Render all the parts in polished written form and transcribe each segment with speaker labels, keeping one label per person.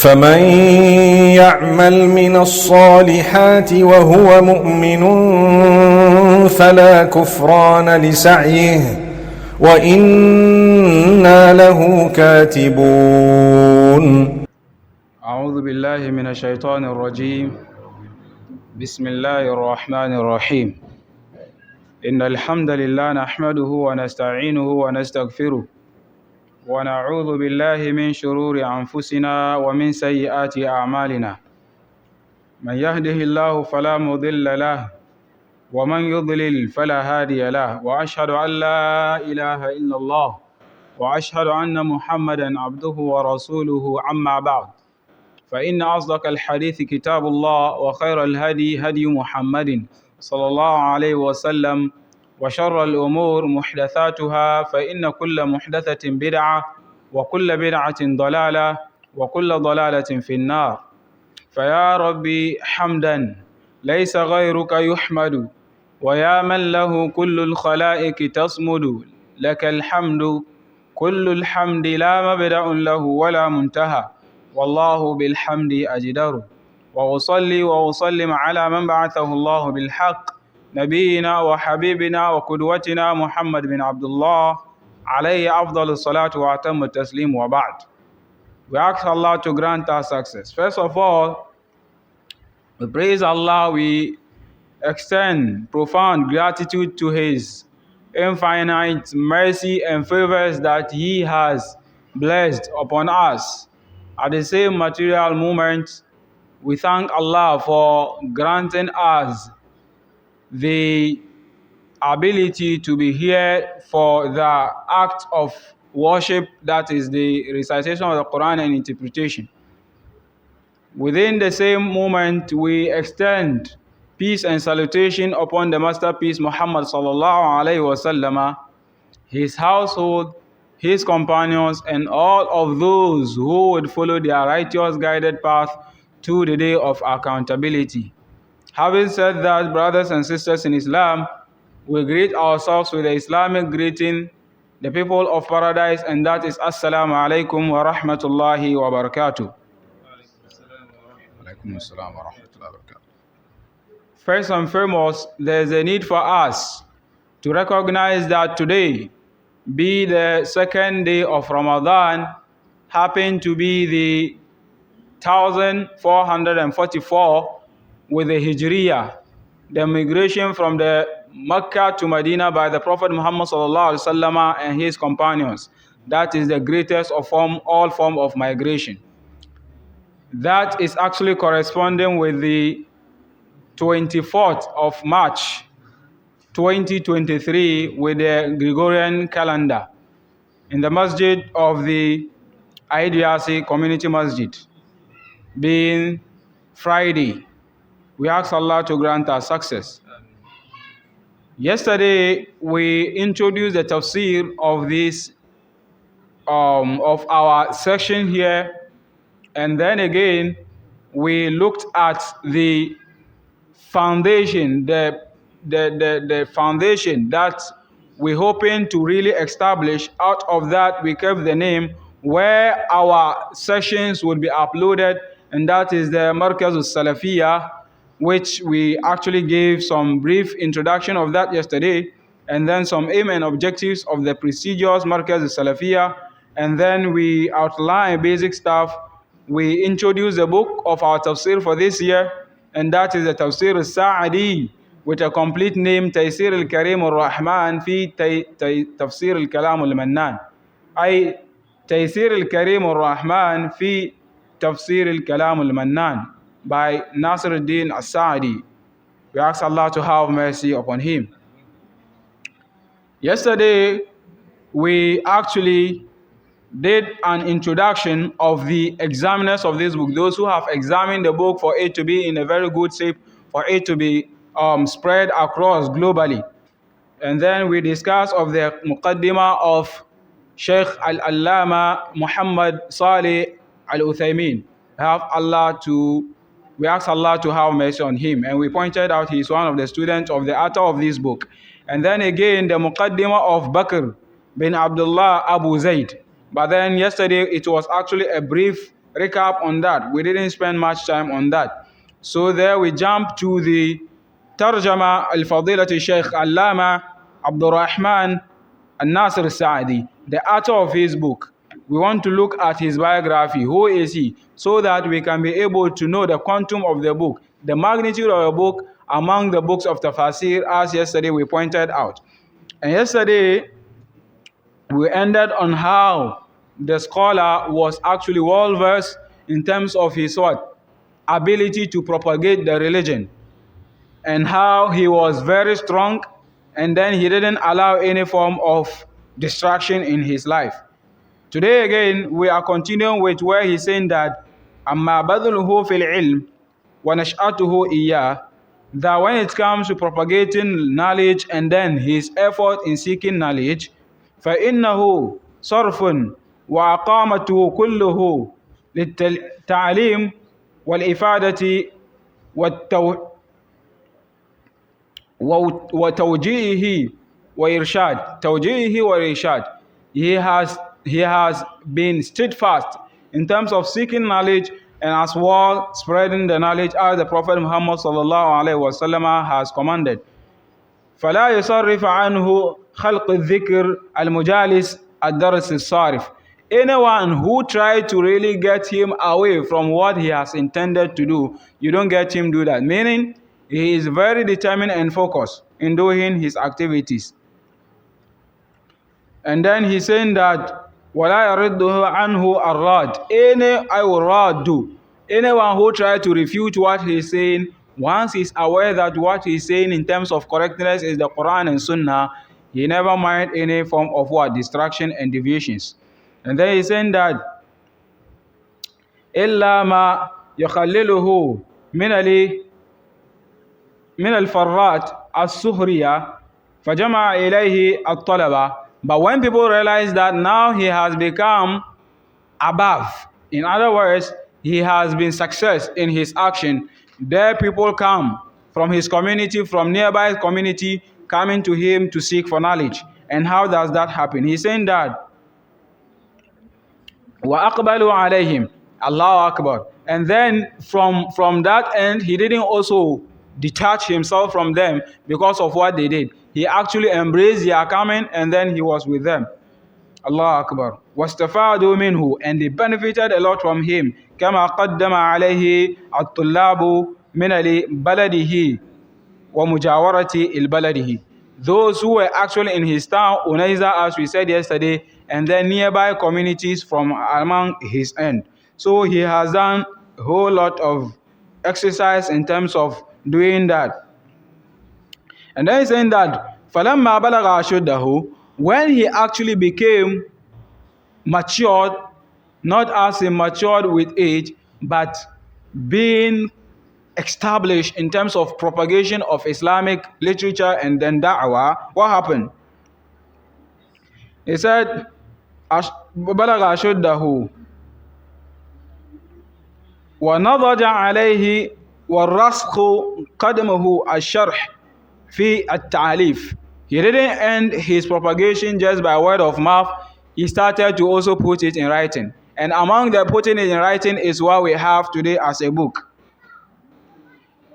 Speaker 1: فمن يعمل من الصالحات وهو مؤمن فلا كفران لسعيه وإنا له كاتبون.
Speaker 2: أعوذ بالله من الشيطان الرجيم. بسم الله الرحمن الرحيم. إن الحمد لله نحمده ونستعينه ونستغفره ونعوذ بالله من شرور أنفسنا ومن سيئات أعمالنا. من يهده الله فلا مضل له ومن يضلل فلا هادي له، وأشهد أن لا إله إلا الله وأشهد أن محمدا عبده ورسوله. أما بعد، فإن أصدق الحديث كتاب الله، وخير الهدي هدي محمد صلى الله عليه وسلم، وشر الأمور محدثاتها، فإن كل محدثة بدعة وكل بدعة ضلالة وكل ضلالة في النار. فيا ربي حمدا ليس غيرك يحمد، ويا من له كل الخلائق تصمد، لك الحمد كل الحمد لا مبدأ له ولا منتهى، والله بالحمد أجدر. وأصلي وأسلم على من بعثه الله بالحق، نبينا وحبيبنا وقدوتنا محمد بن عبد الله، عليه أفضل الصلاة وأتم التسليم. وبعد. We ask Allah to grant us success. First of all, we praise Allah. We extend profound gratitude to His infinite mercy and favors that He has blessed upon us. At the same material moment, we thank Allah for granting us the ability to be here for the act of worship, that is the recitation of the Quran and interpretation. Within the same moment, we extend peace and salutation upon the masterpiece Muhammad sallallahu alaihi wasallam, his household, his companions, and all of those who would follow their righteous guided path to the day of accountability. Having said that, brothers and sisters in Islam, we greet ourselves with the Islamic greeting, the people of paradise, and that is Assalamu Alaykum wa rahmatullahi wa barakatuh. First and foremost, there is a need for us to recognize that today, be the second day of Ramadan, happen to be the 1444 with the Hijriya, the migration from the Mecca to Medina by the Prophet Muhammad sallallahu alaihi wasallam and his companions. That is the greatest of all form of migration. That is actually corresponding with the 24th of March 2023 with the Gregorian calendar in the masjid of the Ayeduase Community Masjid, being Friday. We ask Allah to grant us success. Yesterday, we introduced the Tafseer of this of our section here, and then again we looked at the foundation, the foundation that we're hoping to really establish. Out of that, we kept the name where our sessions would be uploaded, and that is the MARKAZUS-SALAFIIYA, which we actually gave some brief introduction of that yesterday, and then some aim and objectives of the prestigious MARKAZUS-SALAFIIYA, and then we outline basic stuff. We introduce the book of our tafsir for this year, and that is the Tafseer al-Sa'adi, with a complete name, Tafseer al-Karim al-Rahman fi Tafseer al-Kalam al-Mannan. Tafseer al-Karim al-Rahman fi Tafseer al-Kalam al-Mannan by Nasiruddin al-Sa'adi. We ask Allah to have mercy upon him. Yesterday, we actually did an introduction of the examiners of this book, those who have examined the book for it to be in a very good shape, for it to be spread across globally. And then we discussed of the Muqaddimah of Sheikh Al-Allama Muhammad Saleh Al-Uthaymin. We ask Allah to have mercy on him, and we pointed out he is one of the students of the author of this book. And then again, the Muqaddimah of Bakr bin Abdullah Abu Zayd. But then yesterday, it was actually a brief recap on that. We didn't spend much time on that. So there we jump to the Tarjama al-Fadilat al-Shaykh Allama Abdul Rahman al-Nasir Saadi, the author of his book. We want to look at his biography. Who is he? So that we can be able to know the quantum of the book, the magnitude of the book among the books of Tafseer, as yesterday we pointed out. And yesterday we ended on how the scholar was actually well versed in terms of his what? Ability to propagate the religion, and how he was very strong, and then he didn't allow any form of distraction in his life. Today again, we are continuing with where he's saying that أَمَّا بَذْلُهُ فِي الْعِلْمِ وَنَشْأَتُهُ إِيَّاهُ, that when it comes to propagating knowledge and then his effort in seeking knowledge, فَإِنَّهُ صَرْفٌ وَأَقَامَتُهُ كُلُّهُ لِلتَّعْلِيمِ وَالْإِفَادَةِ وتوجيهه وإرشاد. توجيهه وإرشاد. He has been steadfast in terms of seeking knowledge and as well spreading the knowledge as the Prophet Muhammad sallallahu alaihi wasallam has commanded. فلا يصرف عنه خلق الذكر المجالس الدرس الصارف. Anyone who tries to really get him away from what he has intended to do, you don't get him do that. Meaning, he is very determined and focused in doing his activities. And then he's saying that وَلَا يَرِدُّهُ عَنْهُ الرَّادُ. Anyone who tries to refute what he's saying, once he's aware that what he's saying in terms of correctness is the Quran and Sunnah, he never mind any form of what? Distraction and deviations. And then he's saying that إِلَّا مَا يَخَلِّلُهُ مِنَ الْفَرَّاتِ السُّهْرِيَةِ فَجَمَعَ إِلَيْهِ الطَّلَبَةِ. But when people realize that now he has become above, in other words, he has been success in his action, there people come from his community, from nearby community, coming to him to seek for knowledge. And how does that happen? He's saying that وَأَقْبَلُوا عَلَيْهِمْ. Allahu Akbar. And then from that end, he didn't also detach himself from them because of what they did. He actually embraced their coming and then he was with them. Allahu Akbar. وَاسْتَفَادُوا مِنْهُ. And they benefited a lot from him. كَمَا قَدَّمَ عَلَيْهِ الطُّلَّابُ مِنَ بَلَدِهِ وَمُجَاوَرَةِ الْبَلَدِهِ. Those who were actually in his town, Unaiza, as we said yesterday, and then nearby communities from among his end. So he has done a whole lot of exercise in terms of doing that. And then he's saying that فَلَمَّا بَلَغَ أَشُدَّهُ, when he actually became matured, not as he matured with age, but being established in terms of propagation of Islamic literature and then da'wah, what happened? He said, بَلَغَ أَشُدَّهُ وَنَضَجَ عَلَيْهِ وَالرَّسْخُ قَدْمُهُ الشَّرْحِ فِي التَّعْلِيفِ. He didn't end his propagation just by word of mouth. He started to also put it in writing. And among the putting it in writing is what we have today as a book.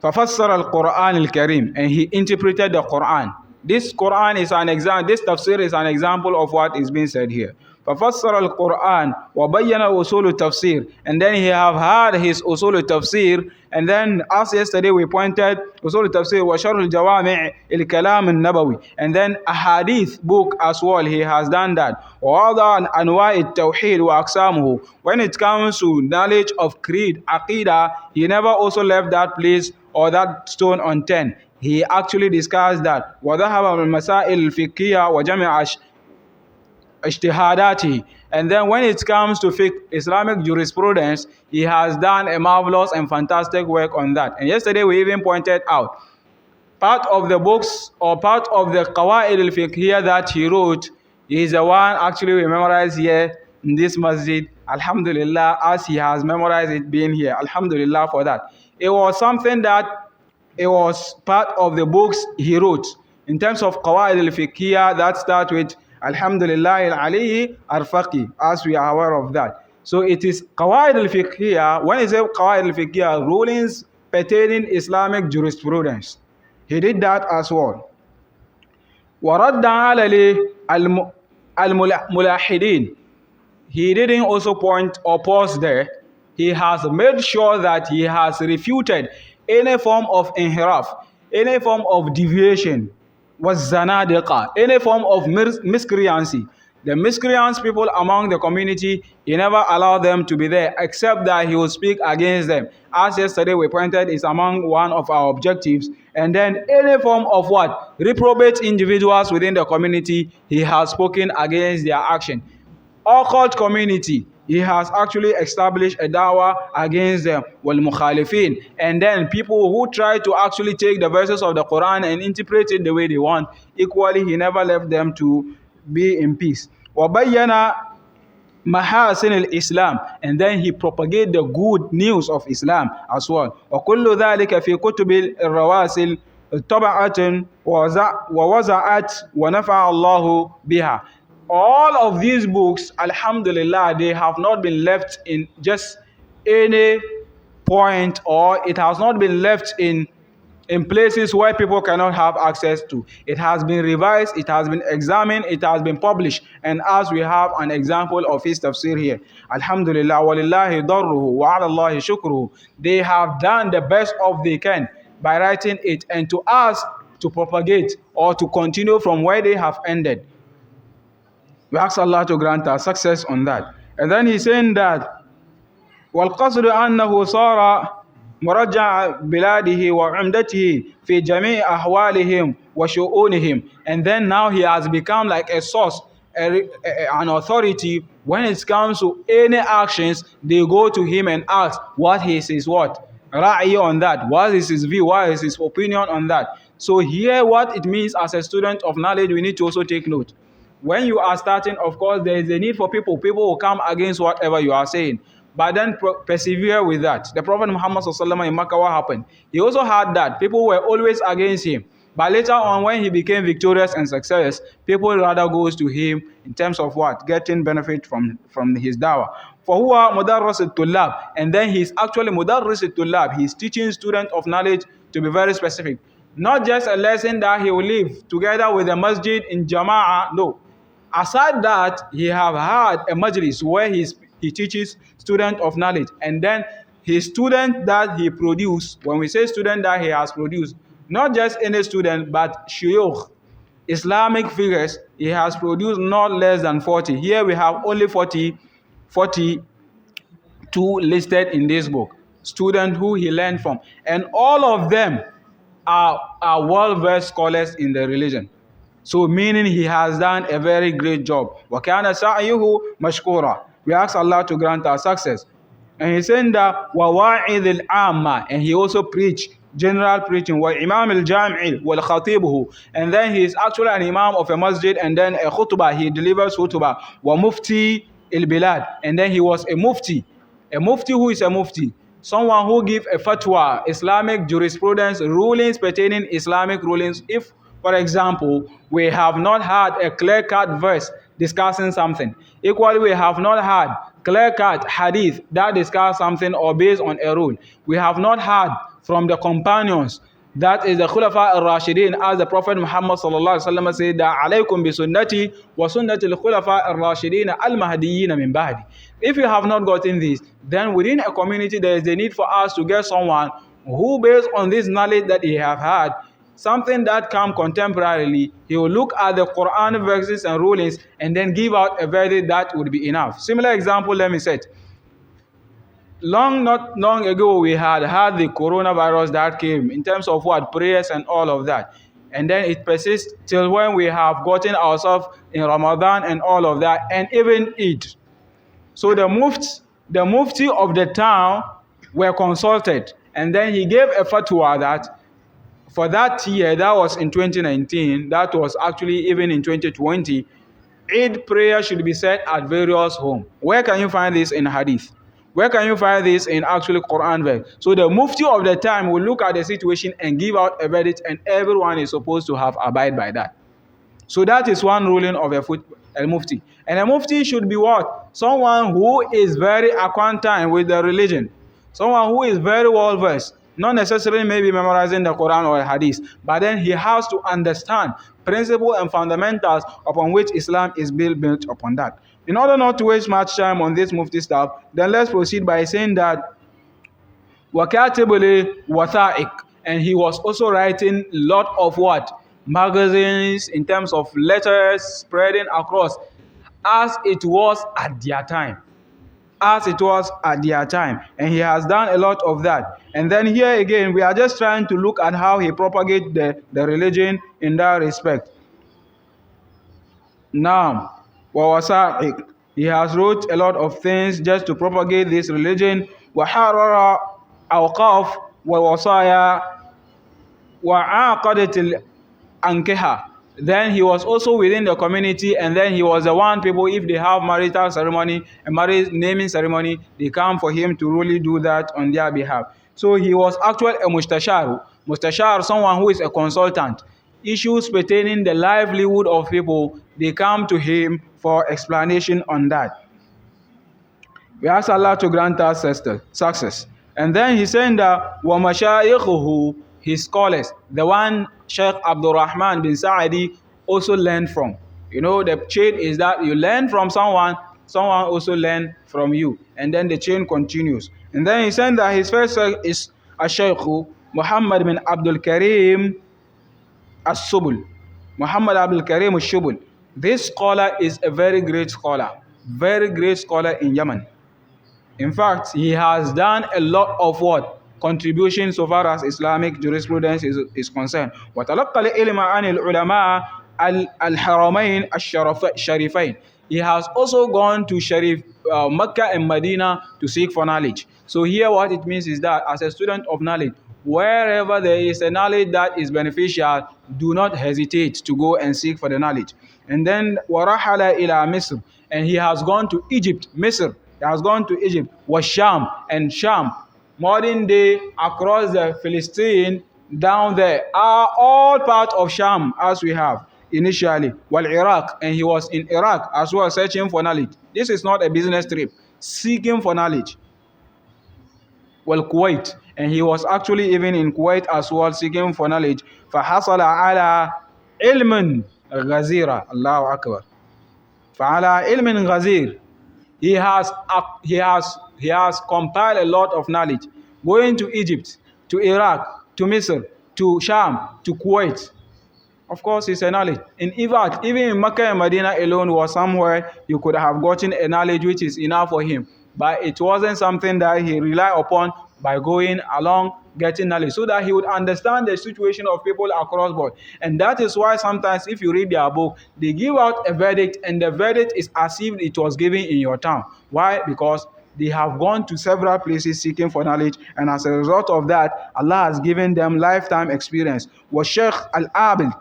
Speaker 2: فَفَسَّرَ الْقُرْآنِ الْكَرِيمِ. And he interpreted the Quran. This Quran is an example, this tafsir is an example of what is being said here. فَفَسَّرَ الْقُرْآنِ وَبَيَّنَ أُصُولُ التَّفْسِيرِ. And then he have had his usul al-tafsir, and then as yesterday we pointed, usul al-tafsir wa sharh al-jawami' al-kalam al-nabawi, and then a hadith book as well, he has done that. وَوَضَعَ أَنْوَاءِ التَّوْحِيدِ وَأَقْسَامُهُ. When it comes to knowledge of creed, aqidah, he never also left that place or that stone unturned. He actually discussed that. وَذَهَبَ مِنْ مَسَائِلِ الْفِقْهِيَّةِ وَجَمِعَ ijtihadati. And then when it comes to fiqh, Islamic jurisprudence, he has done a marvelous and fantastic work on that. And yesterday we even pointed out part of the books or part of the qawaid al-fiqhiyya that he wrote is the one actually we memorized here in this masjid. Alhamdulillah, as he has memorized it being here. Alhamdulillah for that. It was something that it was part of the books he wrote in terms of qawaid al-fiqhiyya that start with Alhamdulillah al-Aliyi al-Faqi, as we are aware of that. So it is qawaid al-fiqhiyya. When he said qawaid al-fiqhiyya, rulings pertaining Islamic jurisprudence, he did that as well. وَرَدَّ عَلَى الْمُلَحِدِينَ. He didn't also point or pause there. He has made sure that he has refuted any form of inhiraf, any form of deviation, was zanadiqa, any form of miscreancy. The miscreants people among the community, he never allowed them to be there, except that he will speak against them. As yesterday we pointed, is among one of our objectives. And then any form of what? Reprobate individuals within the community, he has spoken against their action. Occult community, he has actually established a dawah against them, wal mukhalifin. And then people who try to actually take the verses of the Quran and interpret it the way they want, equally he never left them to be in peace. وَبَيَّنَ مَحَاسِنِ الْإِسْلام. And then he propagated the good news of Islam as well. وَكُلُّ ذَلِكَ فِي كُتُبِ الرَّوَاسِلِ طَبَعَةٌ وَوَزَعَتْ وَنَفَعَ اللَّهُ بِهَا. All of these books, alhamdulillah, they have not been left in just any point, or it has not been left in places where people cannot have access to. It has been revised, it has been examined, it has been published. And as we have an example of his tafsir here, alhamdulillah, walillahi darruhu wa ala Allahi shukruhu. They have done the best of they can by writing it, and to us to propagate or to continue from where they have ended. We ask Allah to grant us success on that. And then he's saying that وَالْقَصْدُ أَنَّهُ صَارَ مُرَجَّعَ بِلَادِهِ وَعُمْدَتِهِ فِي جَمِيعِ أَحْوَالِهِمْ وَشُؤُونِهِمْ. And then now he has become like a source, an authority. When it comes to any actions, they go to him and ask what is his what? Ra'i on that. What is his view? What is his opinion on that? So here what it means as a student of knowledge, we need to also take note. When you are starting, of course, there is a need for people. People will come against whatever you are saying. But then persevere with that. The Prophet Muhammad in Makkah, what happened? He also had that. People were always against him. But later on, when he became victorious and success, people rather goes to him in terms of what? Getting benefit from his dawah. For who are mudarris al-tullab. And then he's actually mudarris al-tullab. He's teaching students of knowledge, to be very specific. Not just a lesson that he will live together with the masjid in jama'ah. No. Aside that, he have had a majlis where he teaches students of knowledge. And then his student that he produced, when we say student that he has produced, not just any student, but shuyukh, Islamic figures, he has produced not less than 40. Here we have only 42 listed in this book. Students who he learned from. And all of them are well-versed scholars in the religion. So meaning he has done a very great job. وَكَانَ سَعْيُهُ مَشْكُورًا. We ask Allah to grant our success. And he said that وَوَاعِذِ الْعَامَّةِ. And he also preached general preaching. وَإِمَامِ الْجَامِعِ وَالْخَطِيبُهُ. And then he is actually an imam of a masjid, and then a khutbah, he delivers khutbah. وَمُفْتِي الْبِلَادِ. And then he was a mufti. A mufti, who is a mufti? Someone who gives a fatwa, Islamic jurisprudence, rulings pertaining Islamic rulings. If, for example, we have not had a clear-cut verse discussing something. Equally, we have not had clear-cut hadith that discuss something or based on a rule. We have not had from the companions, that is the Khulafa al-Rashidin, as the Prophet Muhammad sallallahu alaihi wasallam said, that alaykum bi sunnati wa sunnati al-Khulafa al-Rashidin al-Mahdiyyin min ba'di. If you have not gotten this, then within a community there is the need for us to get someone who, based on this knowledge that he have had, something that come contemporarily, he will look at the Quran verses and rulings and then give out a verdict that would be enough. Similar example, let me say. Not long ago, we had the coronavirus that came in terms of what? Prayers and all of that. And then it persists till when we have gotten ourselves in Ramadan and all of that, and even Eid. So the mufti of the town were consulted, and then he gave a fatwa that for that year, that was in 2019, that was actually even in 2020, Eid prayer should be said at various homes. Where can you find this in hadith? Where can you find this in actually Quran verse? So the mufti of the time will look at the situation and give out a verdict, and everyone is supposed to have abide by that. So that is one ruling of al-mufti. And a mufti should be what? Someone who is very acquainted with the religion. Someone who is very well versed. Not necessarily maybe memorizing the Quran or Hadith, but then he has to understand principles and fundamentals upon which Islam is built upon that. In order not to waste much time on this mufti stuff, then let's proceed by saying that وَكَاتِبُ لِوَثَائِقِ, and he was also writing a lot of what? Magazines, in terms of letters spreading across as it was at their time. As it was at their time. And he has done a lot of that. And then here again, we are just trying to look at how he propagated the religion in that respect. Now, وَوَثَائِقِ, he has wrote a lot of things just to propagate this religion. وَحَرَّرَ أَوْقَافِ وَوَصَايَا وَعَاقَدَةِ الْأَنْكِحَةِ. Then he was also within the community, and then he was the one people, if they have marital ceremony, a marriage naming ceremony, they come for him to really do that on their behalf. So he was actually a mustashar. Mustashar, someone who is a consultant. Issues pertaining the livelihood of people, they come to him for explanation on that. We ask Allah to grant us success. And then he said that وَمَشَايِخُهُ, his scholars, the one Sheikh Abdul Rahman bin Sa'adi also learned from. You know, the chain is that you learn from someone, someone also learn from you. And then the chain continues. And then he said that his first is Sheikh Muhammad bin Abdul Karim As-Subul. Muhammad Abdul Karim As-Subul. This scholar is a very great scholar in Yemen. In fact, he has done a lot of what? Contribution so far as Islamic jurisprudence is concerned. وَتَلَقَّى الْعِلْمَ عَنِ الْعُلَمَاءِ الْحَرَمَيْنِ الشَّرِفَيْنِ. He has also gone to Mecca and Medina to seek for knowledge. So here what it means is that as a student of knowledge, wherever there is a knowledge that is beneficial, do not hesitate to go and seek for the knowledge. And then وَرَحَلَ إِلَى مِصْرِ, and he has gone to Egypt, Misr. He has gone to Egypt, Sham, and Sham. Modern day, across the Philistine, down there, are all part of Sham as we have initially. Iraq, and he was in Iraq as well, searching for knowledge. This is not a business trip, seeking for knowledge. Kuwait, and he was actually even in Kuwait as well, seeking for knowledge. فَحَصَلَ عَلَى عِلْمٍ غَزِيرًا. Allahu Akbar. فَعَلَى عِلْمٍ غَزِيرٍ. He has compiled a lot of knowledge, going to Egypt, to Iraq, to Misr, to Sham, to Kuwait. Of course, it's a knowledge. In fact, even in Mecca and Medina alone was somewhere you could have gotten a knowledge which is enough for him. But it wasn't something that he relied upon by going along getting knowledge, so that he would understand the situation of people across board. And that is why sometimes if you read their book, they give out a verdict, and the verdict is as if it was given in your town. Why? Because they have gone to several places seeking for knowledge, and as a result of that, Allah has given them lifetime experience. Was Sheikh Al-Abid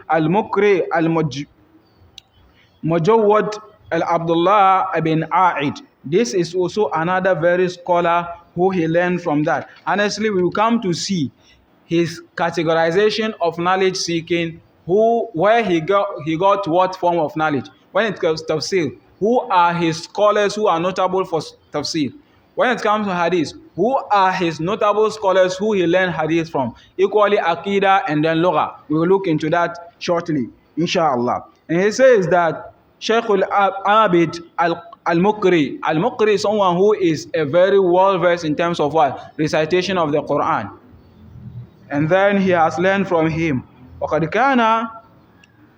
Speaker 2: Al-Mukri Al-Mujawwad Al-Abdullah ibn A'id. This is also another very scholar who he learned from that. Honestly, we will come to see his categorization of knowledge seeking, where he got what form of knowledge. When it comes to tafsir, who are his scholars who are notable for tafsir? When it comes to hadith, who are his notable scholars who he learned hadith from? Equally Aqidah and then Lugha. We will look into that shortly, inshallah. And he says that Sheikh Al-Abid Al-Mukri. Al-Mukri is someone who is a very well-versed in terms of what? Recitation of the Quran. And then he has learned from him. وَقَدْ كَانَ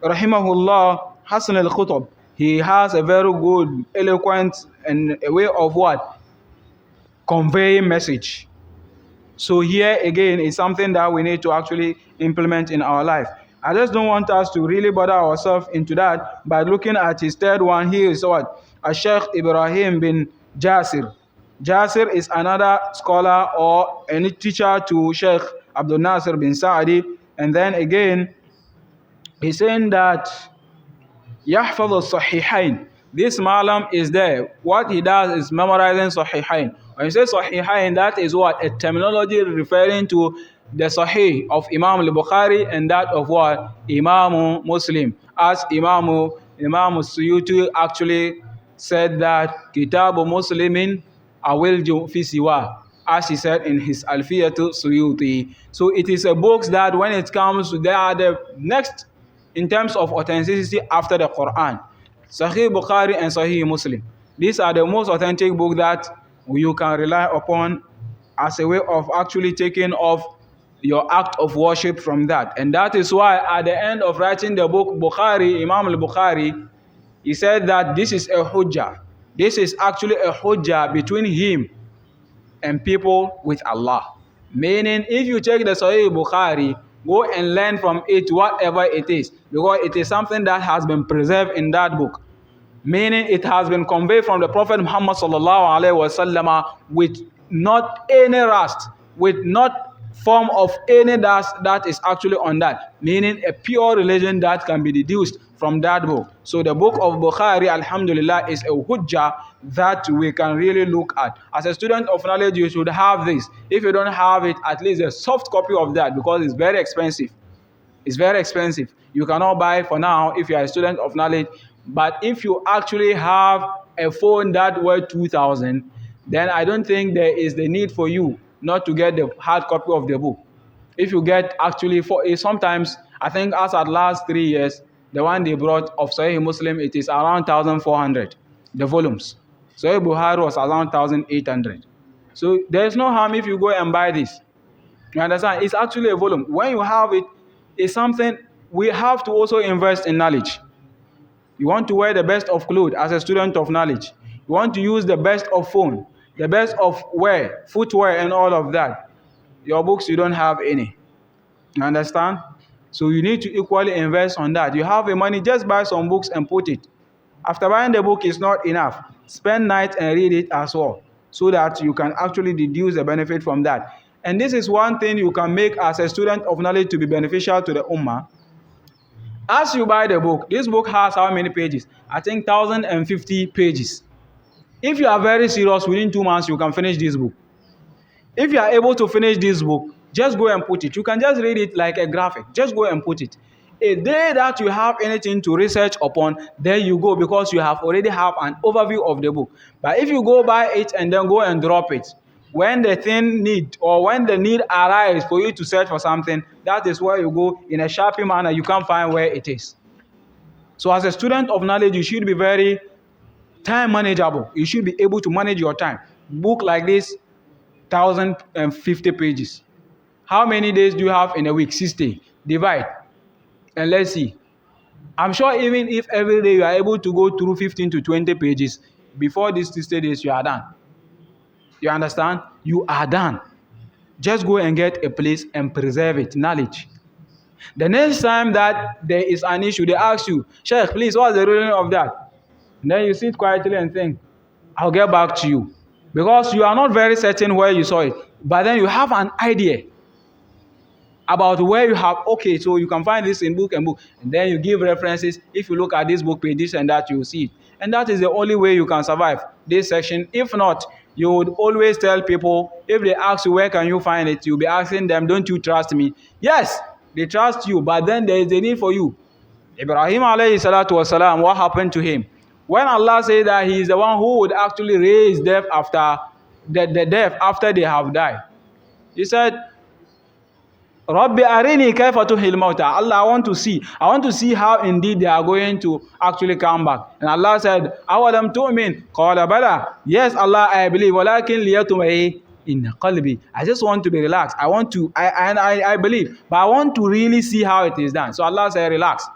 Speaker 2: رَحِمَهُ اللَّهُ حَسْنَ الْخُطُبِ. He has a very good, eloquent, and a way of what? Conveying message. So here again is something that we need to actually implement in our life. I just don't want us to really bother ourselves into that by looking at his third one. Here is what? Sheikh Ibrahim bin Jasir. Jasir is another scholar or any teacher to Sheikh Abdul Nasir bin Sa'adi. And then again, he's saying that Yahfadh al-Sahihain. This Malam is there. What he does is memorizing Sahihain. When you say Sahihain, that is what? A terminology referring to the Sahih of Imam al-Bukhari and that of what? Imam Muslim. as Imam Suyuti actually said that Kitabu Muslimin awilju fi siwa, as he said in his Alfiyatu Suyuti. So it is a book that when it comes, they are the next in terms of authenticity after the Quran. Sahih Bukhari and Sahih Muslim. These are the most authentic books that you can rely upon as a way of actually taking off your act of worship from that. And that is why at the end of writing the book Bukhari, Imam al-Bukhari, he said that this is a hujjah. This is actually a hujjah between him and people with Allah. Meaning, if you take the Sahih Bukhari, go and learn from it whatever it is, because it is something that has been preserved in that book. Meaning, it has been conveyed from the Prophet Muhammad sallallahu alaihi wasallam with not any rust, with not form of any dust that is actually on that. Meaning, a pure religion that can be deduced from that book. So the book of Bukhari, alhamdulillah, is a hujjah that we can really look at. As a student of knowledge, you should have this. If you don't have it, at least a soft copy of that, because it's very expensive. It's very expensive. You cannot buy for now if you are a student of knowledge. But if you actually have a phone that worth 2,000, then I don't think there is the need for you not to get the hard copy of the book. If you get actually, sometimes, I think as at last 3 years, the one they brought of Sahih Muslim, it is around 1,400, the volumes. Sahih Bukhari was around 1,800. So there is no harm if you go and buy this. You understand? It's actually a volume. When you have it, it's something we have to also invest in knowledge. You want to wear the best of clothes as a student of knowledge. You want to use the best of phone, the best of footwear and all of that. Your books, you don't have any. You understand? So you need to equally invest on that. You have the money, just buy some books and put it. After buying the book is not enough. Spend night and read it as well, so that you can actually deduce the benefit from that. And this is one thing you can make as a student of knowledge to be beneficial to the Ummah. As you buy the book, this book has how many pages? I think 1,050 pages. If you are very serious, within 2 months, you can finish this book. If you are able to finish this book, just go and put it. You can just read it like a graphic. Just go and put it. A day that you have anything to research upon, there you go, because you have already have an overview of the book. But if you go buy it and then go and drop it, when the thing need, or when the need arises for you to search for something, that is where you go in a sharp manner. You can't find where it is. So as a student of knowledge, you should be very time manageable. You should be able to manage your time. Book like this, 1,050 pages. How many days do you have in a week? 60. Divide. And let's see. I'm sure even if every day you are able to go through 15 to 20 pages, before these 60 days, you are done. You understand? You are done. Just go and get a place and preserve it. Knowledge. The next time that there is an issue, they ask you, Sheikh, please, what's the ruling of that? And then you sit quietly and think, I'll get back to you. Because you are not very certain where you saw it. But then you have an idea about where you have, okay, so you can find this in book and book. And then you give references. If you look at this book page, this and that, you will see it. And that is the only way you can survive this section. If not, you would always tell people, if they ask you where can you find it, you'll be asking them, don't you trust me? Yes, they trust you, but then there is a need for you. Ibrahim alayhi salatu wasalam, what happened to him? When Allah said that he is the one who would actually raise death after the death after they have died, he said, Rabbi arini kayfa tuhil mauta. Allah, I want to see how indeed they are going to actually come back. And Allah said, awalam tu'min? Qala bala. Yes, Allah, I believe. Walakin liyatuma in qalbi. I just want to be relaxed. I believe, but I want to really see how it is done. So Allah said, relax.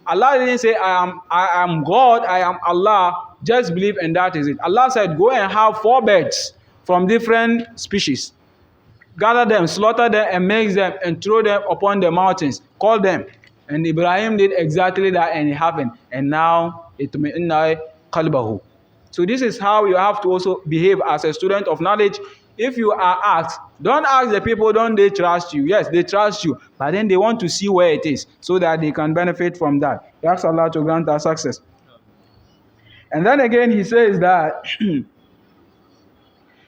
Speaker 2: Allah didn't say, I am God, I am Allah. Just believe, and that is it. Allah said, go and have 4 birds from different species. Gather them, slaughter them, and make them, and throw them upon the mountains. Call them. And Ibrahim did exactly that, and it happened. And now, itma'inna qalbahu. So this is how you have to also behave as a student of knowledge. If you are asked, don't ask the people, don't they trust you? Yes, they trust you. But then they want to see where it is, so that they can benefit from that. We ask Allah to grant us success. And then again, he says that,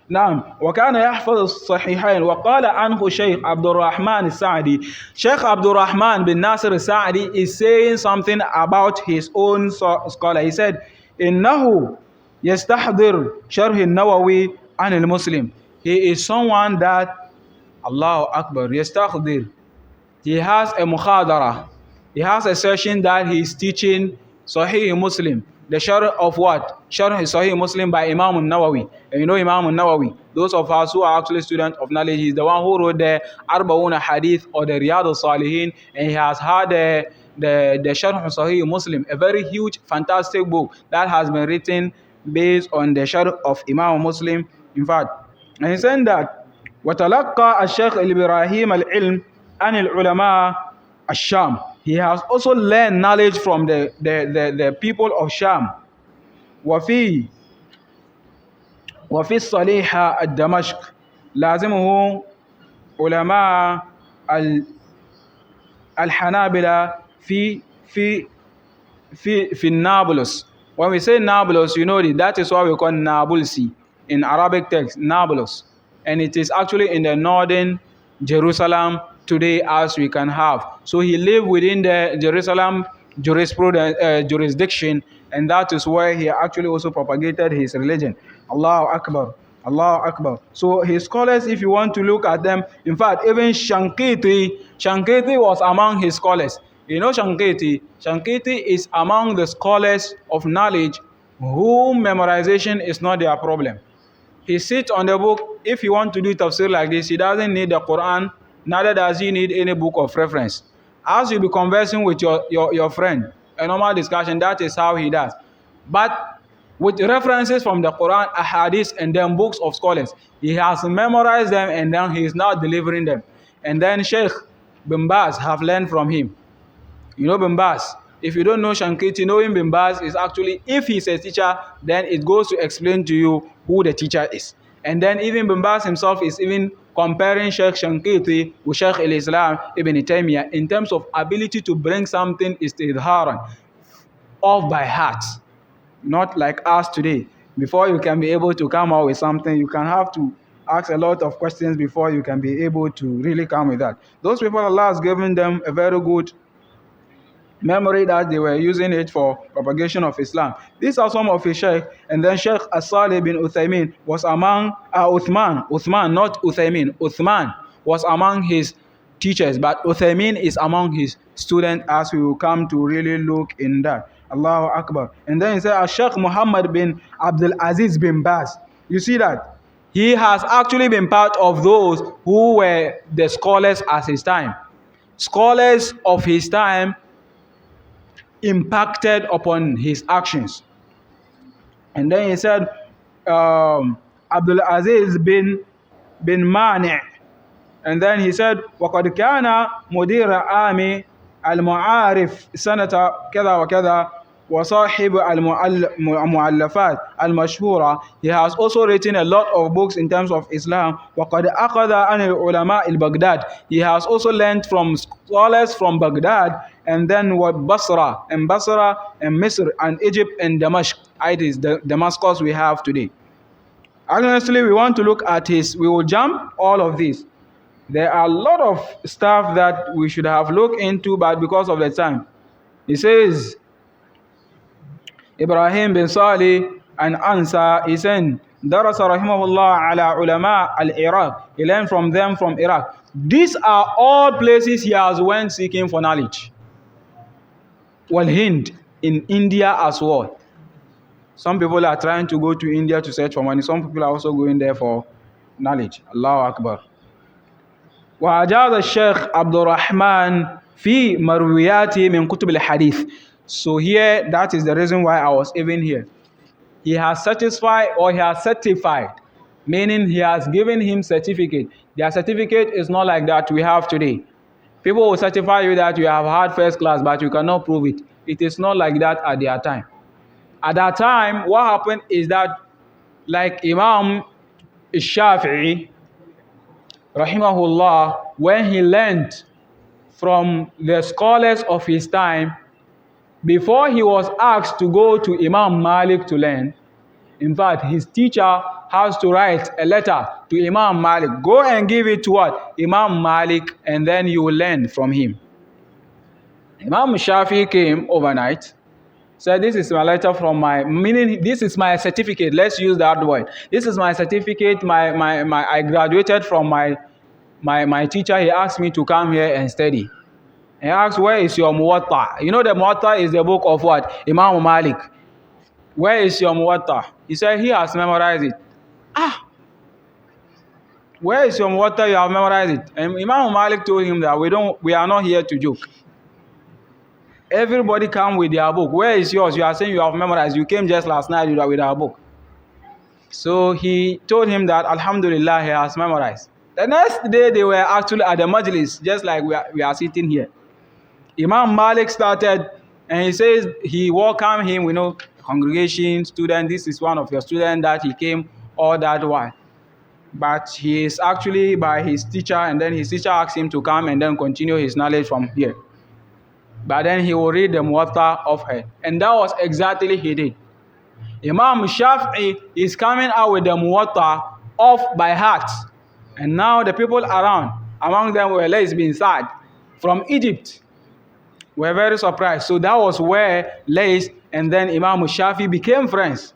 Speaker 2: نعم وكان يحفظ الصحيحين وقال عنه شيخ عبد الرحمن السعدي. Sheikh Abdul Rahman bin Nasir al-Sa'di is saying something about his own scholar. He said إنه يستحضر شرح النووي عن المسلم. He is someone that Allahu Akbar يستحضر. He has a mukhadara. He has a session that he is teaching Sahih Muslim. The Sharh of what? Sharh Sahih Muslim by Imam al-Nawawi. And you know Imam al-Nawawi, those of us who are actually students of knowledge, he's the one who wrote the Arba'una Hadith or the Riyadh al-Salihin, and he has had the Sharh Sahih Muslim, a very huge, fantastic book that has been written based on the Sharh of Imam Muslim. In fact, and he's saying that وَتَلَقَّى الشيخ الإبراهيم العلم عن العلماء الشام. He has also learned knowledge from the people of Sham. وفي الصليحة الدمشق لازمه علماء الحنابلة في Nablus. When we say Nablus, you know that is what we call Nabulsi in Arabic text, Nablus. And it is actually in the northern Jerusalem today as we can have. So he lived within the Jerusalem jurisdiction, and that is where he actually also propagated his religion. Allahu Akbar. Allahu Akbar. So his scholars, if you want to look at them, in fact, even Shankiti was among his scholars. You know Shankiti is among the scholars of knowledge whom memorization is not their problem. He sits on the book. If you want to do tafsir like this, he doesn't need the Quran, neither does he need any book of reference. As you be conversing with your friend, a normal discussion, that is how he does. But with references from the Quran, Ahadith, and then books of scholars, he has memorized them and then he is now delivering them. And then Sheikh Bin Baz have learned from him. You know Bin Baz. If you don't know Shankiti, knowing Bin Baz is actually, if he's a teacher, then it goes to explain to you who the teacher is. And then even Bin Baz himself is even comparing Sheikh Shankiti with Sheikh al-Islam Ibn Taymiyyah in terms of ability to bring something istidharan, off by heart. Not like us today. Before you can be able to come out with something, you can have to ask a lot of questions before you can be able to really come with that. Those people, Allah has given them a very good memory that they were using it for propagation of Islam. These are some of his sheikh. And then Sheikh As-Salih bin Uthaymin was among Uthman, not Uthaymin. Uthman was among his teachers, but Uthaymin is among his students, as we will come to really look in that. Allahu Akbar. And then he said Sheikh Muhammad bin Abdul Aziz bin Baz. You see that? He has actually been part of those who were the scholars at his time. Scholars of his time impacted upon his actions. And then he said Abdul Aziz bin Mani'. And then he said وَقَدْ كَانَ مُدِيرَ عَامِ الْمُعَارِفِ سَنَةَ كَذَا وَكَذَا وَصَاحِبُ الْمُؤَلَّفَاتِ الْمَشْهُورَةِ. He has also written a lot of books in terms of Islam. وَقَدْ أَخَذَ عَنِ الْعُلَمَاءِ الْبَغْدَادِ. He has also learned from scholars from Baghdad, and then Basra and Misr and Egypt and Damascus. It is the Damascus we have today. Honestly, we want to look at we will jump all of these. There are a lot of stuff that we should have looked into, but because of the time, he says Ibrahim bin Salih and Ansa, he said درس رحمه الله على علماء العراق. He learned from them from Iraq. These are all places he has went seeking for knowledge. Hind, in India as well. Some people are trying to go to India to search for money. Some people are also going there for knowledge. Allahu Akbar. وأجاز الشيخ عبد الرحمن في مروياته من كتب الحديث. So here, that is the reason why I was even here. He has satisfied, or he has certified, meaning he has given him certificate. Their certificate is not like that we have today. People will certify you that you have had first class, but you cannot prove it. It is not like that at their time. At that time, what happened is that, like Imam Shafi'i, rahimahullah, when he learned from the scholars of his time, before he was asked to go to Imam Malik to learn, In fact, his teacher has to write a letter to Imam Malik. Go and give it to what? Imam Malik, and then you will learn from him. Imam Shafi came overnight, said, this is my letter from meaning this is my certificate. Let's use that word. This is my certificate. I graduated from my teacher. He asked me to come here and study. He asked, where is your Muwatta? You know the Muwatta is the book of what? Imam Malik. Where is your Muwatta? He said, he has memorized it. Where is your Muwatta? You have memorized it. And Imam Malik told him that we are not here to joke. Everybody come with their book. Where is yours? You are saying you have memorized. You came just last night with our book. So he told him that Alhamdulillah, he has memorized. The next day they were actually at the majlis, just like we are sitting here. Imam Malik started, and he says he welcomed him, congregation, student, this is one of your students that he came all that while. But he is actually by his teacher, and then his teacher asked him to come and then continue his knowledge from here. But then he will read the Muwatta of her. And that was exactly he did. Imam Shafi'i is coming out with the Muwatta off by heart. And now the people around, among them were Lays bin Sa'd from Egypt, were very surprised. So that was where Lays and then Imam Shafi'i became friends.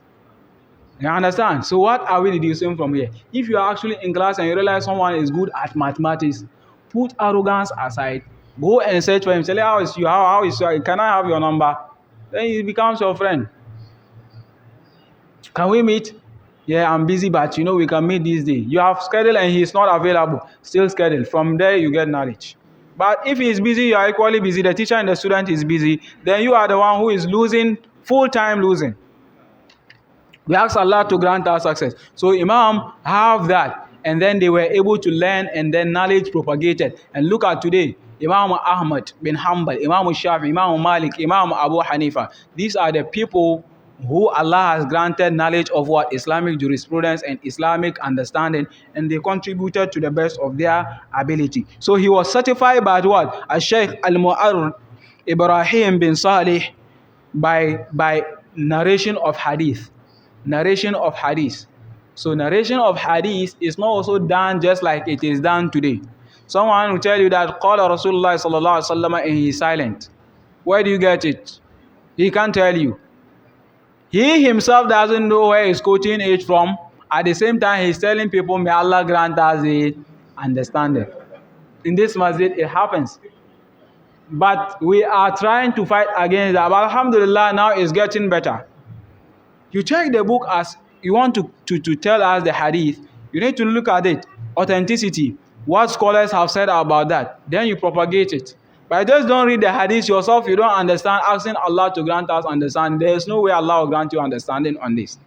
Speaker 2: You understand? So what are we deducing from here? If you are actually in class and you realize someone is good at mathematics, put arrogance aside. Go and search for him. Say, how is you? How is you? Can I have your number? Then he becomes your friend. Can we meet? Yeah, I'm busy, but we can meet this day. You have scheduled and he is not available. Still scheduled. From there, you get knowledge. But if he is busy, you are equally busy. The teacher and the student is busy. Then you are the one who is losing, full-time losing. We ask Allah to grant us success. So Imam have that. And then they were able to learn, and then knowledge propagated. And look at today. Imam Ahmad bin Hanbal, Imam Shafi, Imam Malik, Imam Abu Hanifa. These are the people who Allah has granted knowledge of what? Islamic jurisprudence and Islamic understanding, and they contributed to the best of their ability. So he was certified by what? Al-Shaykh Al-Mu'arr Ibrahim bin Salih by narration of hadith. Narration of hadith. So narration of hadith is not also done just like it is done today. Someone will tell you that Qala Rasulullah sallallahu alaihi wasallam and he is silent. Where do you get it? He can't tell you. He himself doesn't know where he's quoting it from. At the same time, he's telling people, may Allah grant us the understanding. In this masjid, it happens. But we are trying to fight against that. But alhamdulillah, now it's getting better. You check the book as you want to tell us the hadith. You need to look at it. Authenticity. What scholars have said about that. Then you propagate it. But just don't read the hadith yourself. You don't understand. Asking Allah to grant us understanding. There is no way Allah will grant you understanding on this.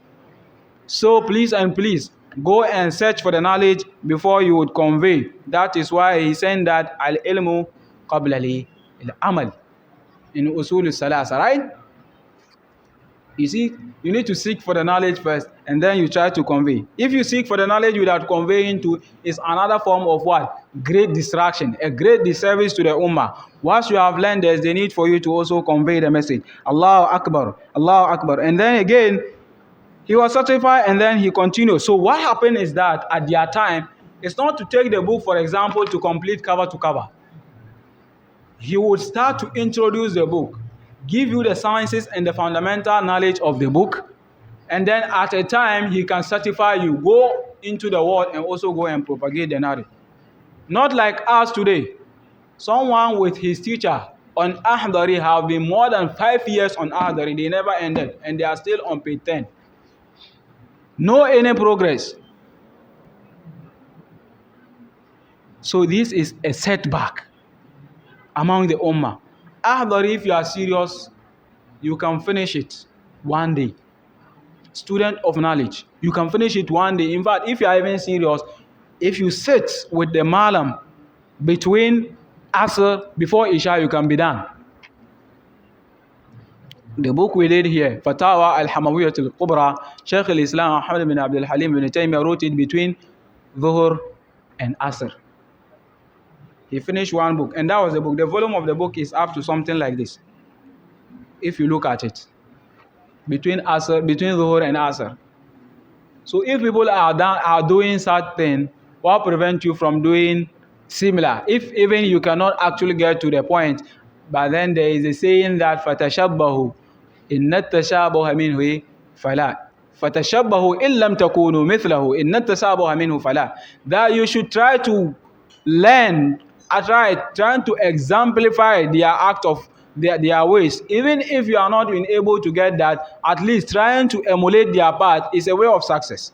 Speaker 2: So please and please, go and search for the knowledge before you would convey. That is why he said that al-ilmu qabla al-amal in usul al-salasa, right? You see, you need to seek for the knowledge first, and then you try to convey. If you seek for the knowledge without conveying to, it's another form of what? Great distraction, a great disservice to the ummah. Once you have learned, there's the need for you to also convey the message. Allahu Akbar, Allahu Akbar. And then again, he was certified, and then he continued. So what happened is that at their time, it's not to take the book, for example, to complete cover to cover. He would start to introduce the book, give you the sciences and the fundamental knowledge of the book, and then at a time he can certify you, go into the world and also go and propagate the knowledge. Not like us today. Someone with his teacher on Ahdari have been more than 5 years on Ahdari, they never ended, and they are still on page 10. No any progress. So this is a setback among the ummah. Ahdari, if you are serious, you can finish it one day. Student of knowledge, you can finish it one day. In fact, if you are even serious, if you sit with the malam between Asr before Isha, you can be done. The book we did here, Fatawa al-Hamawiyyah al-Kubra, Shaykh al-Islam Ahmad bin Abdul Halim bin Taymiyyah wrote it between Dhuhr and Asr. He finished one book, and that was the book. The volume of the book is up to something like this. If you look at it, between Dhuhr and Asr. So if people are doing something, what prevents you from doing similar? If even you cannot actually get to the point, but then there is a saying that فَتَشَبَّهُ إِنَّ التَّشَابُهَ مِنْهُ فَلَا فَتَشَبَّهُ إِن لَمْ تَكُونُوا مِثْلَهُ إِنَّ التَّشَابُهَ مِنْهُ فَلَا. That you should try to learn, trying to exemplify their act of their ways. Even if you are not being able to get that, at least trying to emulate their path is a way of success.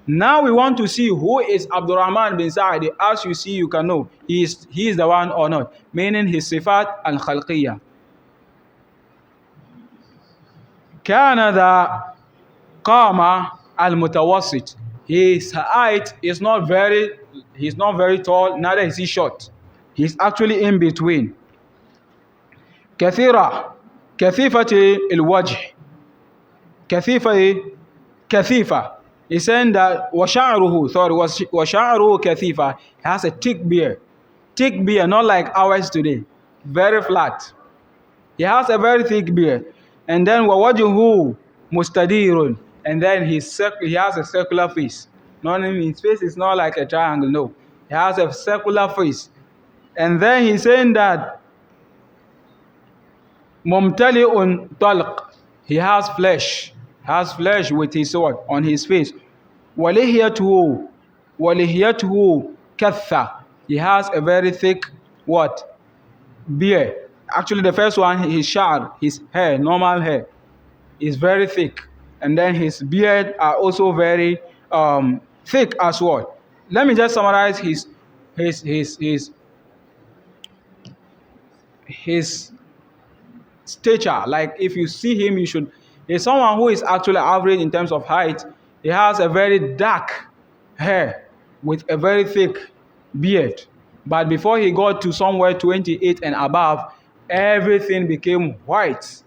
Speaker 2: Now we want to see who is Abdurrahman bin Sa'id. As you see, you can know he is the one or not, meaning his sifat al-khalqiyya. كان ذا قامة al-mutawassit. His height is not very, he's not very tall, neither is he short. He's actually in between. كثيرة كثيفة الوجه كثيفة. He's saying that وشعره كثيفة. He has a thick beard, not like ours today, very flat. He has a very thick beard. And then ووجهه مستدير. And then he has a circular face. His face is not like a triangle, no. He has a circular face. And then he's saying that ممتلئ طلق. He has flesh with his sword on his face. ولحيته كثة. He has a very thick beard. Actually, the first one, his sha'r, his hair, normal hair, is very thick, and then his beard are also very thick as well. Let me just summarize his stature. Like if you see him, he's someone who is actually average in terms of height. He has a very dark hair with a very thick beard. But before he got to somewhere 28 and above, everything became white,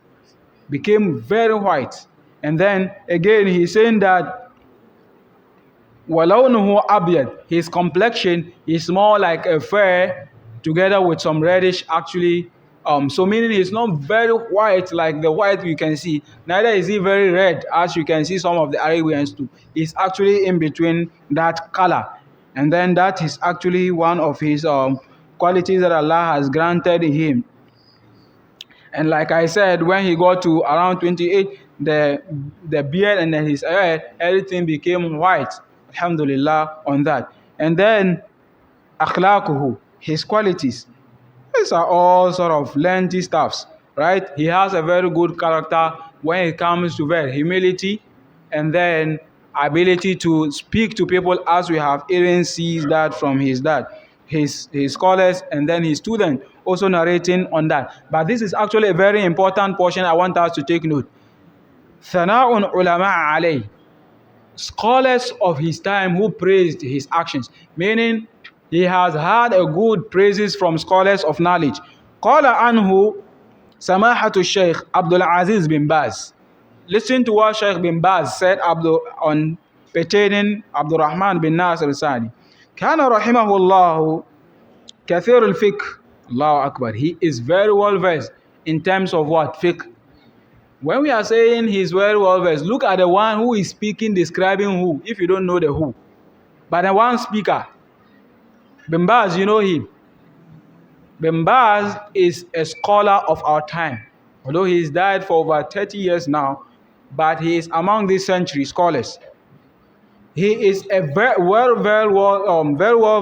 Speaker 2: became very white. And then again, he's saying that وَلَوْنُهُ أَبْيَض. His complexion is more like a fair together with some reddish actually. So meaning he's not very white like the white you can see, neither is he very red as you can see some of the Arabians do. He's actually in between that color. And then that is actually one of his qualities that Allah has granted him. And like I said, when he got to around 28, the beard and then his hair, everything became white. Alhamdulillah on that. And then akhlaquhu, his qualities. These are all sort of lengthy stuffs, right? He has a very good character when it comes to humility, and then ability to speak to people, as we have even seen that from his dad, his scholars, and then his student also narrating on that. But this is actually a very important portion I want us to take note. Thana'un ulama alayh. Scholars of his time who praised his actions, meaning he has had a good praises from scholars of knowledge. قال عنه سماحة الشيخ عبد العزيز bin Baz. Listen to what Sheikh bin Baz said on pertaining Abdurrahman bin Nasir al-Sa'di. كان رحمه الله كثير الفقه. Allahu Akbar. He is very well versed in terms of fiqh. When we are saying he's very well versed, look at the one who is speaking, describing who, if you don't know the who. But the one speaker, Bin Baz, you know him. Bin Baz is a scholar of our time. Although he's died for over 30 years now, but he is among these century scholars. He is a very well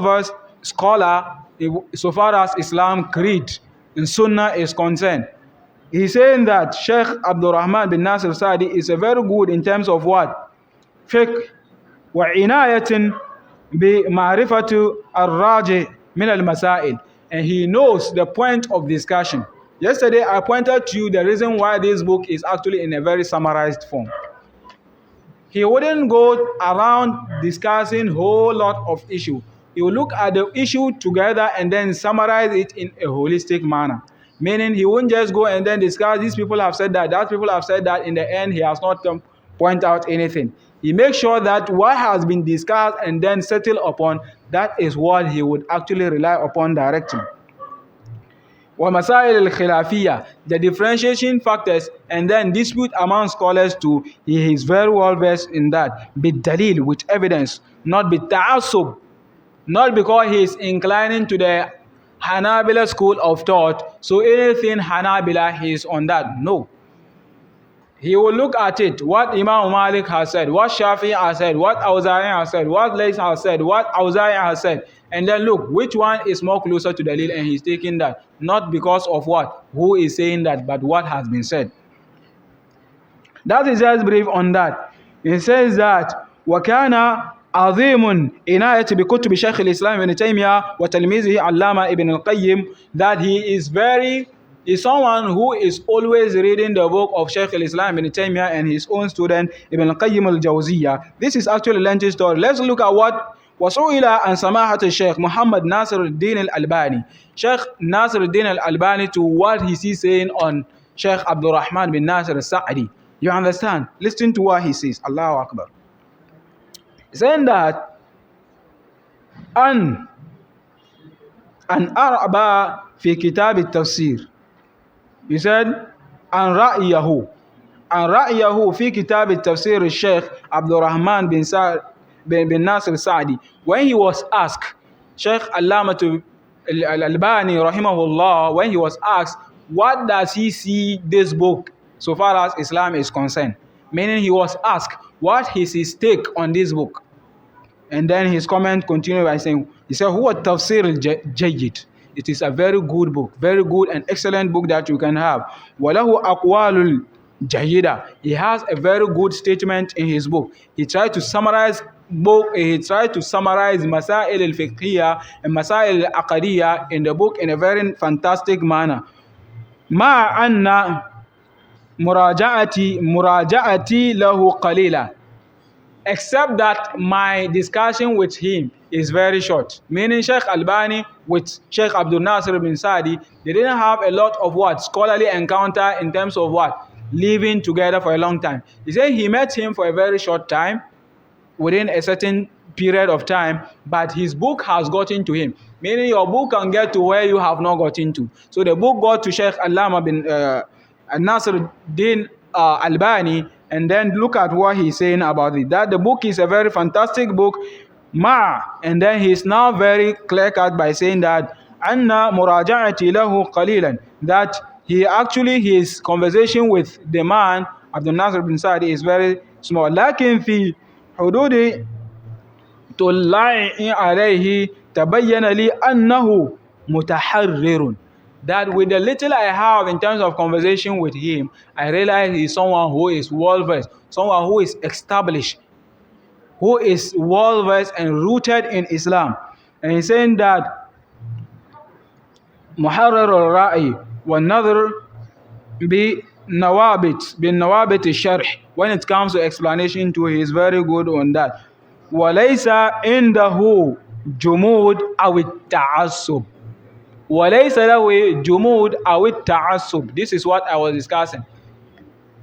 Speaker 2: versed scholar so far as Islam creed and Sunnah is concerned. He's saying that Sheikh Abdurrahman bin Nasir Sa'di is a very good in terms of fiqh wa inayatin bi ma'rifatu ar-raji min al-masail, and he knows the point of discussion. Yesterday I pointed to you the reason why this book is actually in a very summarized form. He wouldn't go around discussing whole lot of issue. He will look at the issue together and then summarize it in a holistic manner. Meaning he won't just go and then discuss, these people have said that, that people have said that, in the end he has not point out anything. He makes sure that what has been discussed and then settled upon, that is what he would actually rely upon directly. وَمَسَائِلِ الْخِلَافِيَّةِ, the differentiation factors and then dispute among scholars too. He is very well versed in that. بِالدَّلِيل, with evidence, not بِالتَّعَصُّبِ, not because he is inclining to the Hanabila school of thought, so anything Hanabila he is on that. No. He will look at it, what Imam Malik has said, what Shafi has said, what Awza'i has said, what Lays has said, what Awza'i has said, and then look which one is more closer to the Dalil, and he's taking that, not because of what, who is saying that, but what has been said. That is just brief on that. He says that وَكَانَ عظيم عناية بكتب شيخ الإسلام ابن تيمية وتلميذه علامة ابن القيم, that he is someone who is always reading the book of Shaykh al-Islam ibn Taymiyyah and his own student Ibn al-Qayyim al-Jawziyya. This is actually a lengthy story. Let's look at what وسئل عن سماحة الشيخ محمد ناصر الدين الألباني, Shaykh Nasir al-Din al-Albani, to what he is saying on Shaykh Abdul Rahman bin Nasir al-Sa'di. You understand? Listen to what he says. Allahu Akbar. Saying that أن أربع في كتاب التفسير. He said عن رأيه في كتاب التفسير الشيخ عبد الرحمن bin Nasir al-Sa'di. When he was asked, Shaykh Allamah al-Albani rahimahullah, when he was asked what does he see this book so far as Islam is concerned, meaning he was asked what is his take on this book, and then his comment continued by saying, he said huwa tafsir al-jayyid, it is a very good book, very good and excellent book that you can have. Walahu aqwalul jayyida, he has a very good statement in his book. He tried to summarize Masail al-Fiqhiyya and Masail al-Aqadiyya in the book in a very fantastic manner. Ma anna muraja'ati lahu qalila, except that my discussion with him is very short. Meaning Shaykh Albani with Shaykh Abdul Nasir bin Sa'di, they didn't have a lot of what scholarly encounter in terms of what living together for a long time. He said he met him for a very short time, within a certain period of time, but his book has gotten to him. Meaning your book can get to where you have not gotten to. So the book got to Shaykh Allama bin Nasir Din Albani, and then look at what he's saying about it. That the book is a very fantastic book. And then he's now very clear-cut by saying that anna muraja'ati lahu qalilan, that his conversation with the man Abdul Nasir bin Sa'di is very small. Lakin fi حدود طلع عليه تبين لي أنه متحرر, that with the little I have in terms of conversation with him, I realize he is someone who is well-versed, someone who is established, who is well-versed and rooted in Islam. And he's saying that محرر الرأي والنظر بالنوابت الشرح, when it comes to explanation too, he is very good on that. وَلَيْسَ عِنْدَهُ جُمُودْ أَوِ التَّعَصُّبْ, وَلَيْسَ لَهُ جُمُودْ أَوِ التَّعَصُّبْ. This is what I was discussing.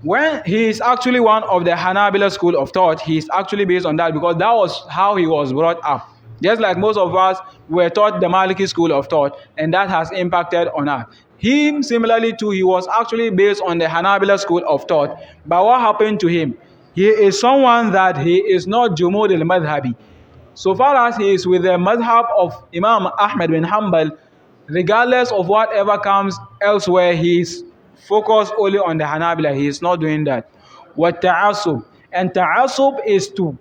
Speaker 2: When he is actually one of the Hanabila school of thought, he is actually based on that because that was how he was brought up. Just like most of us were taught the Maliki school of thought, and that has impacted on us. Him, similarly too, he was actually based on the Hanabila school of thought. But what happened to him? He is someone that he is not Jumud al-Madhabi. So far as he is with the madhab of Imam Ahmad bin Hanbal, regardless of whatever comes elsewhere, he is focused only on the Hanabila. He is not doing that. What ta'asub? And ta'asub is to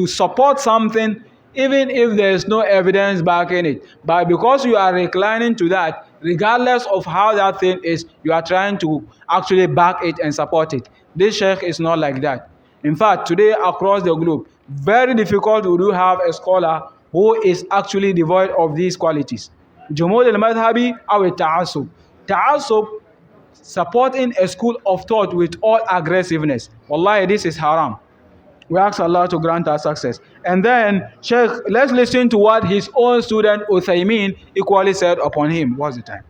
Speaker 2: support something even if there is no evidence backing it. But because you are reclining to that, regardless of how that thing is, you are trying to actually back it and support it. This sheikh is not like that. In fact, today across the globe, very difficult to have a scholar who is actually devoid of these qualities. Jumud al-Madhabi or ta'asub. Ta'asub, supporting a school of thought with all aggressiveness. Wallahi, this is haram. We ask Allah to grant us success. And then, Sheikh, let's listen to what his own student Uthaymin equally said upon him. What's the time?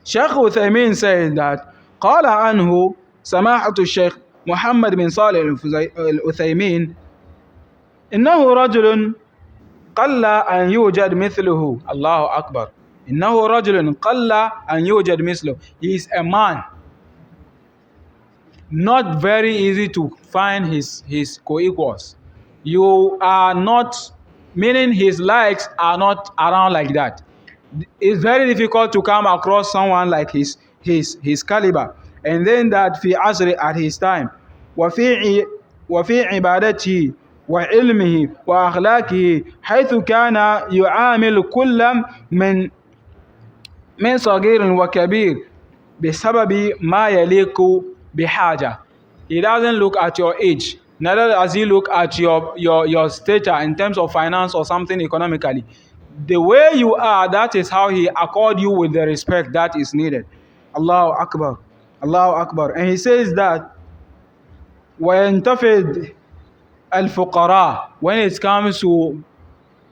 Speaker 2: Sheikh Uthaymin says that قال عنه سماحة الشيخ محمد بن صالح الأثيمين إنه رجل قل أن يوجد مثله. الله أكبر. إنه رجل قل أن يوجد مثله. He is a man not very easy to find his co-equals. You are not, meaning his likes are not around like that. It's very difficult to come across someone like his caliber. And then that في عصر, at his time, وفي عبادته وعلمه وأخلاقه حيث كان يعامل كل من صغير وكبير بسبب ما يليق بحاجة. He doesn't look at your age, neither does he look at your stature in terms of finance or something economically. The way you are, that is how he accord you with the respect that is needed. Allahu Akbar, Allahu Akbar. And he says that وَيَنْتَفِدْ الْفُقَرَاء, when it comes to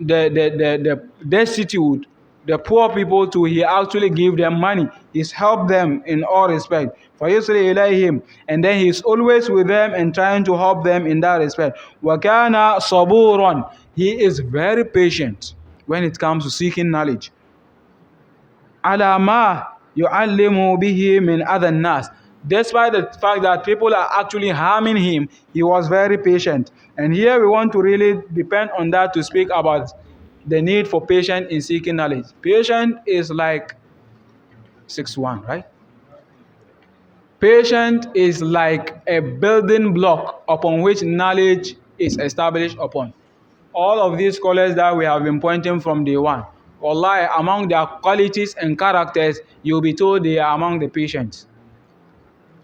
Speaker 2: the destitute, the poor people too, he actually give them money. He's helped them in all respect. فَيُسْرِ إِلَيْهِمْ, and then he's always with them and trying to help them in that respect. وَكَانَ صَبُورًا, he is very patient when it comes to seeking knowledge. عَلَى مَا يُعَلِّمُ بِهِ مِنْ أَذَى النَّاسِ, despite the fact that people are actually harming him, he was very patient. And here we want to really depend on that to speak about the need for patience in seeking knowledge. Patience is like 6-1, right? Patience is like a building block upon which knowledge is established upon. All of these scholars that we have been pointing from day one, wallahi, among their qualities and characters, you'll be told they are among the patient.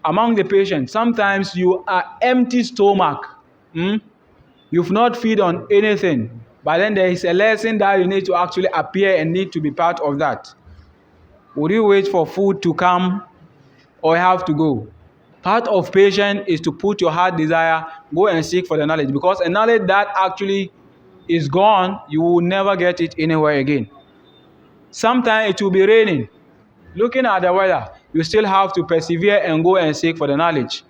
Speaker 2: Among the patient, sometimes you are empty stomach. You've not feed on anything. But then there is a lesson that you need to actually appear and need to be part of that. Would you wait for food to come or have to go? Part of patience is to put your heart desire, go and seek for the knowledge. Because a knowledge that actually is gone, you will never get it anywhere again. Sometimes it will be raining. Looking at the weather, you still have to persevere and go and seek for the knowledge.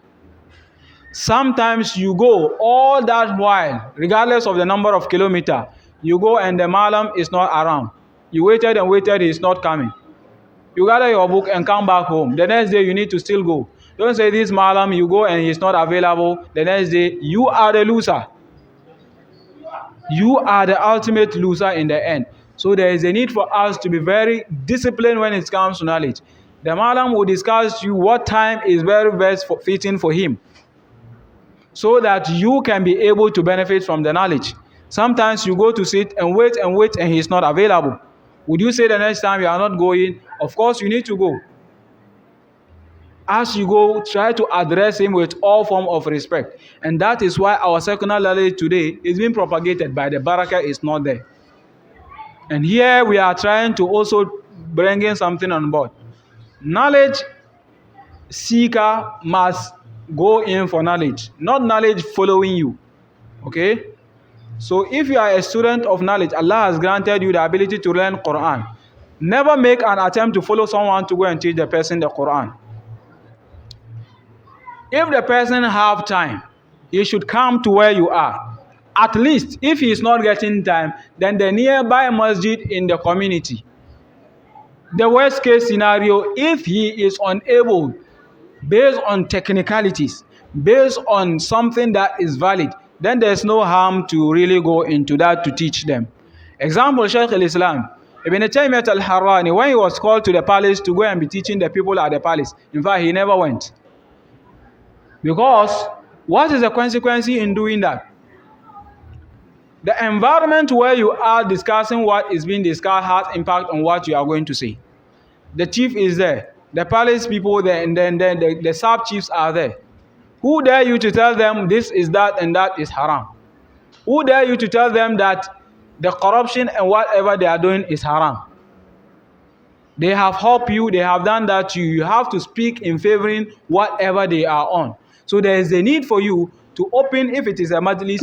Speaker 2: Sometimes you go all that while, regardless of the number of kilometers, you go and the malam is not around. You waited and waited, he's not coming. You gather your book and come back home. The next day you need to still go. Don't say this malam, you go and he's not available. The next day, you are the loser. You are the ultimate loser in the end. So there is a need for us to be very disciplined when it comes to knowledge. The malam will discuss you what time is very best fitting for him, so that you can be able to benefit from the knowledge. Sometimes you go to sit and wait and he's not available. Would you say the next time you are not going? Of course you need to go. As you go, try to address him with all form of respect. And that is why our secular knowledge today is being propagated, by the barakah is not there. And here we are trying to also bring in something on board. Knowledge seeker must go in for knowledge, not knowledge following you. Okay? So if you are a student of knowledge, Allah has granted you the ability to learn Quran. Never make an attempt to follow someone to go and teach the person the Quran. If the person have time, he should come to where you are. At least, if he is not getting time, then the nearby masjid in the community. The worst case scenario, if he is unable, based on technicalities, based on something that is valid, then there's no harm to really go into that to teach them. Example, Shaykh al-Islam Ibn Taymiyyah al-Harrani, when he was called to the palace to go and be teaching the people at the palace, in fact, he never went. Because what is the consequence in doing that? The environment where you are discussing what is being discussed has impact on what you are going to say. The chief is there, the palace people there, and then the sub-chiefs are there. Who dare you to tell them this is that and that is haram? Who dare you to tell them that the corruption and whatever they are doing is haram? They have helped you, they have done that to you. You have to speak in favoring whatever they are on. So there is a need for you to open, if it is a majlis,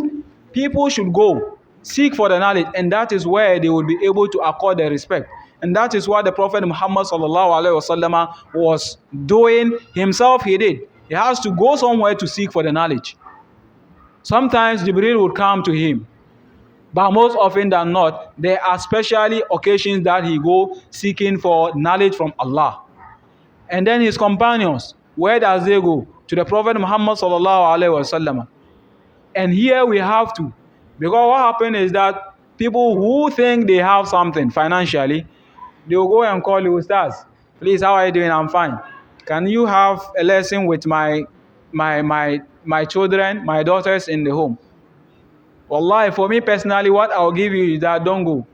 Speaker 2: people should go, seek for the knowledge, and that is where they will be able to accord the respect. And that is what the Prophet Muhammad ﷺ was doing himself. He did. He has to go somewhere to seek for the knowledge. Sometimes Jibreel would come to him. But most often than not, there are specially occasions that he go seeking for knowledge from Allah. And then his companions, where does they go? To the Prophet Muhammad sallallahu alaihi wasallam. And here we have to, because what happened is that people who think they have something financially, they will go and call you, Ustaz, please, how are you doing? I'm fine. Can you have a lesson with my children, my daughters in the home? Wallahi, for me personally, what I'll give you is that don't go.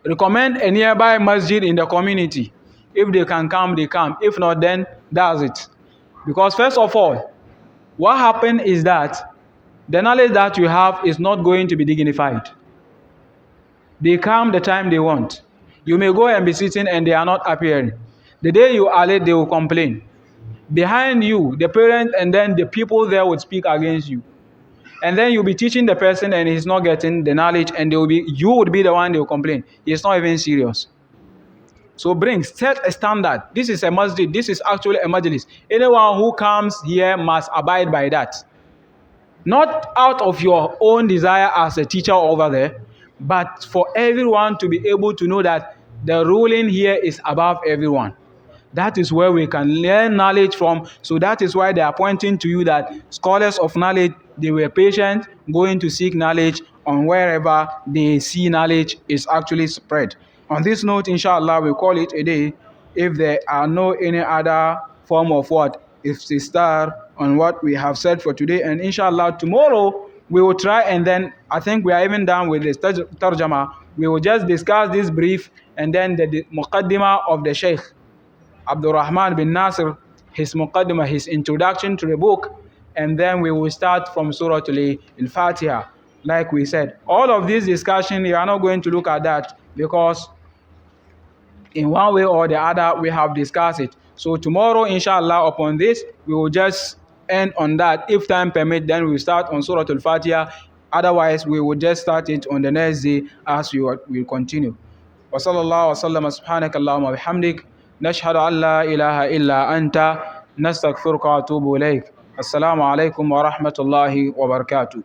Speaker 2: Recommend a nearby masjid in the community. If they can come, they come. If not, then that's it. Because first of all, what happened is that the knowledge that you have is not going to be dignified. They come the time they want. You may go and be sitting and they are not appearing. The day you are late, they will complain. Behind you, the parents and then the people there would speak against you. And then you'll be teaching the person and he's not getting the knowledge, and you would be the one they will complain. He's not even serious. So set a standard. This is a masjid. This is actually a majlis. Anyone who comes here must abide by that. Not out of your own desire as a teacher over there, but for everyone to be able to know that the ruling here is above everyone. That is where we can learn knowledge from. So that is why they are pointing to you that scholars of knowledge, they were patient, going to seek knowledge on wherever they see knowledge is actually spread. On this note, inshallah, we call it a day. If there are no any other form of iftistar on what we have said for today, and inshallah tomorrow we will try, and then I think we are even done with this tarjama. We will just discuss this brief, and then the muqaddimah of the Sheikh Abdul Rahman bin Nasir, his muqaddimah, his introduction to the book, and then we will start from Surah Al-Fatiha. Like we said, all of this discussion, you are not going to look at that because in one way or the other we have discussed it. So tomorrow, inshallah, upon this, we will just end on that. If time permit, then we will start on Surah Al-Fatiha. Otherwise, we will just start it on the next day as we will continue. Wa sallallahu wa sallam subhanaka Allahumma bihamdik. نشهد أن لا إله إلا أنت نستغفرك وأتوب إليك. السلام عليكم ورحمة الله وبركاته.